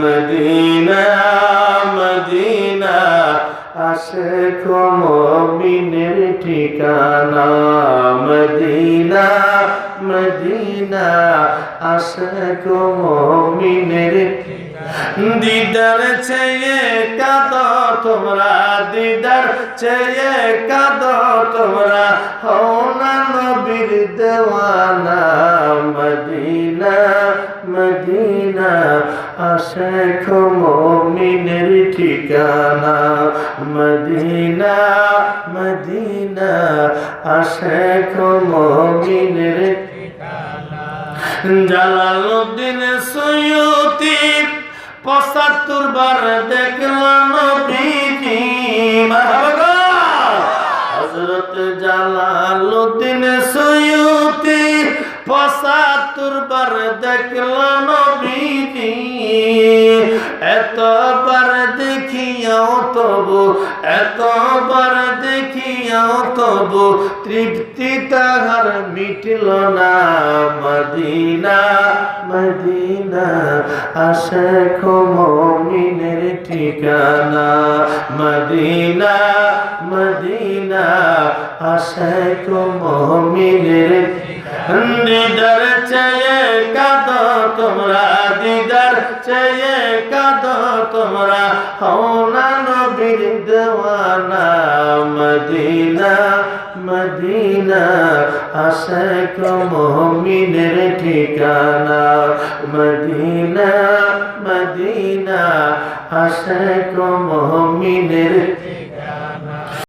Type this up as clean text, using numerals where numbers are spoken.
Medina Medina Ashiq মুমিনের ঠিকানা Medina Medina Ashiq মুমিনের দিদার চেয়ে কাঁদো তোমরা দিদার চেয়ে কাঁদো তোমরা হও না নবীর দেওয়ানা মদিনা মদিনা আশিক মুমিনের ঠিকানা মদিনা মদিনা আশিক মুমিনের জালালউদ্দিন সুয়ুতি ৭৫ বার দেখলাম নবীজি মারহাবা হযরত জালালউদ্দিন সুয়ুতি ৭৫ বার দেখলাম নবীজি এতবার দেখিয়াও তবু এতবার দেখিয়াও তবু তৃপ্তি তাহার মিটল না মদিনা মদিনা আশিক মুমিনের ঠিকানা মদিনা মদিনা আশিক মুমিনের দিদার চেয়ে কাঁদো তোমরা দিদার চেয়ে কাঁদো তোমরা হও না নবীর দেওয়ানা মদিনা মদিনা আশিক মুমিনের ঠিকানা মদিনা মদিনা আশিক মুমিনের